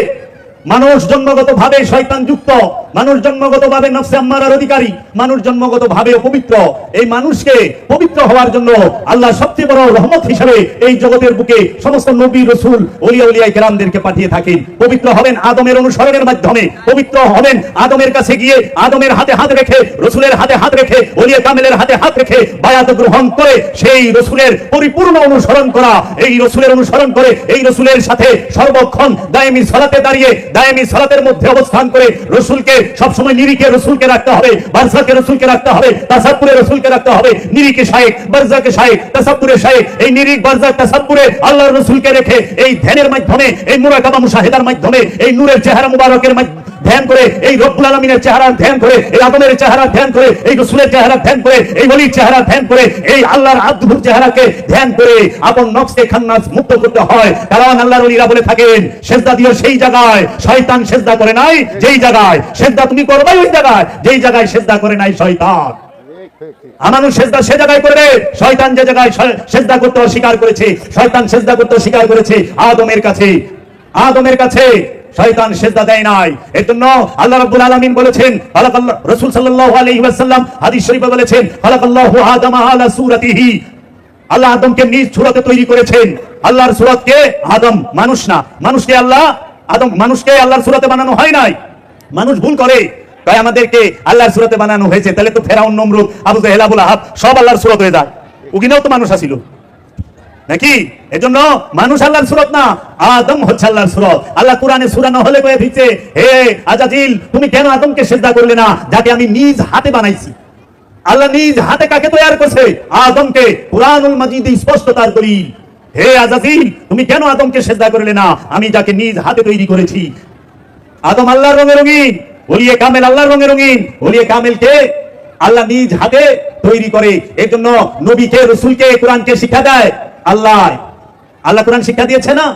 মানুষ জন্মগত ভাবে শয়তান যুক্ত, মানুষ জন্মগত ভাবে নফসে আম্মারার অধিকারী, মানুষ জন্মগত ভাবে অপবিত্র। এই মানুষকে পবিত্র হওয়ার জন্য আল্লাহ সবচেয়ে বড় রহমত হিসেবে এই জগতের বুকে সমস্ত নবী রাসূল ওলিয়া উলিয়া কেরামদেরকে পাঠিয়ে থাকেন। পবিত্র হবেন আদমের অনুসরণের মাধ্যমে, পবিত্র হবেন আদমের কাছে গিয়ে, আদমের হাতে হাত রেখে, রাসূলের হাতে হাত রেখে, ওলিয়া কামেলের হাতে হাত রেখে বায়াত গ্রহণ করে সেই রাসূলের পরিপূর্ণ অনুসরণ করা। এই রাসূলের অনুসরণ করে, এই রাসূলের সাথে সর্বক্ষণ দায়েমি সালাতে দাঁড়িয়ে, দায়েমি সালাতের মধ্যে অবস্থান করে রাসূলকে সবসময় নিরিকে রাসূলকে রাখতে হবে, বারজাকে রাসূলকে রাখতে হবে, তাসাব্বুরে রাসূলকে রাখতে হবে। নিরিকে শায়েখ, বারজাকে শায়েখ, তাসাব্বুরে শায়েখ। এই নিরিক, বারজাক, তাসাব্বুরে আল্লাহর রাসূলকে রেখে এই ধ্যানের মাধ্যমে, এই মুরাকাবা মুশাহিদার মাধ্যমে, এই নূরের চেহারা মুবারকের ধ্যান করে, এই রব্বুল আলামিনের চেহারা ধ্যান করে, এই আদমের চেহারা ধ্যান করে, এই রাসূলের চেহারা ধ্যান করে, এই ওলির চেহারা ধ্যান করে, এই আল্লাহর আদভুত চেহারাকে ধ্যান করে আপন নফসকে খান্নাস মুক্ত করতে হয়। কারণ আল্লাহর ওলিরা বলে থাকেন, সেজদা দিও সেই জায়গায় শয়তান সেজদা করে নাই যেই জায়গায়। সেজদা তুমি করবে ওই জায়গায় যেই জায়গায় সেজদা করে নাই শয়তান। মানুষ সেজদা সে জায়গায় করবে, শয়তান যে জায়গায় সেজদা করতে অস্বীকার করেছে, শয়তান সেজদা করতে অস্বীকার করেছে আদমের কাছে। আদমের কাছে শয়তান সেজদা দেয় নাই। এজন্য আল্লাহ রাব্বুল আলামিন বলেছেন, খালাকাল্লাহ, রাসূল সাল্লাল্লাহু আলাইহি ওয়াসাল্লাম হাদিস শরীফে বলেছেন, খালাকাল্লাহু আদামা আলা সূরাতিহি। আল্লাহ আদমকে নিজ সূরতে তৈরি করেছেন। আল্লাহর সূরত কে? আদম, মানুষ না। মানুষকে আল্লাহ, আদম মানুষকে আল্লাহর সূরতে বানানো হয় নাই। মানুষ ভুল করে, তাই আমাদেরকে আল্লাহর সূরতে বানানো হয়েছে। তাহলে তো ফেরাউন, নমরুদ, আবু জাহেল, আবু লাহাব সব আল্লাহর সূরত হয়ে যায়। ওখানেও তো মানুষ আছিল নাকি? এজন্য মানুষ আল্লাহর সূরত না, আদম হচ্ছে আল্লাহর সূরত। আল্লাহ কোরআনে সূরা নহলে কয়ে দিচ্ছে, হে আজাজিল, তুমি কেন আদমকে সিজদা করলে না, যাকে আমি নিজ হাতে বানাইছি। আল্লাহ নিজ হাতে কাকে তৈরি করছে? আদমকে। কুরআনুল মাজিদে স্পষ্ট তার দলিল। হে আজাজিল, তুমি কেন আদমকে সিজদা করলে না, আমি যাকে নিজ হাতে তৈরি করেছি। আদম আল্লাহর রঙে রঙিন, ওলিয়ে কামেল আল্লাহর রঙে রঙিন। ওলিয়ে কামেল কে? আল্লাহ নিজ হাতে তৈরি করে। এর জন্য নবীকে, রসুলকে, কোরআনকে শিক্ষা দেয় আল্লাহ। আল্লাহ কোরআন শিক্ষা দিয়েছে না,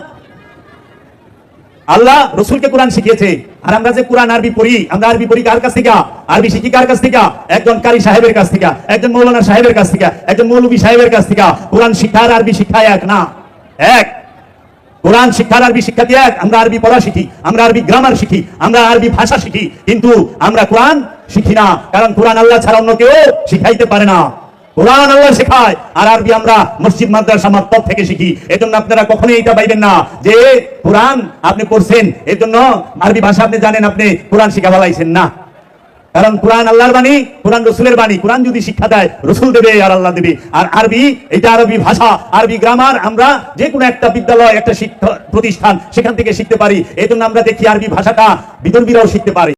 আল্লাহ রসুলকে কোরআন শিখিয়েছে। আর আমরা যে কোরআন আরবি পড়ি, আমরা আরবি পড়ি কার কাছ থেকে? আরবি শিখি কার কাছ থেকে? একজন কারি সাহেবের কাছ থেকে, একজন মৌলানা সাহেবের কাছ থেকে, একজন মৌলভী সাহেবের কাছ থেকে। কোরআন শিক্ষার আরবি শিক্ষা এক না, এক। কোরআন শিক্ষার আরবি শিক্ষা দিয়ে এক। আমরা আরবি পড়া শিখি, আমরা আরবি গ্রামার শিখি, আমরা আরবি ভাষা শিখি, কিন্তু আমরা কোরআন শিখি না। কারণ কোরআন আল্লাহ ছাড়া অন্য কেউ শিখাইতে পারে না। কোরআন আল্লাহ শেখায়, আর আরবি আমরা মসজিদ মাদ্রাসা মাক্তব থেকে শিখি। এজন্য আপনারা কখনোই এটা পাইবেন না যে কোরআন আপনি পড়ছেন, এর জন্য আরবি ভাষা আপনি জানেন, আপনি কোরআন শিখা বলাইছেন না। কারণ কোরআন আল্লাহর বাণী, কোরআন রসুলের বাণী। কোরআন যদি শিক্ষা দেয়, রসুল দেবে আর আল্লাহ দেবে। আর আরবি, এটা আরবি ভাষা, আরবি গ্রামার আমরা যে কোনো একটা বিদ্যালয়, একটা শিক্ষা প্রতিষ্ঠান, সেখান থেকে শিখতে পারি। এই জন্য আমরা দেখি আরবি ভাষাটা বিদর্ভীরাও শিখতে পারে।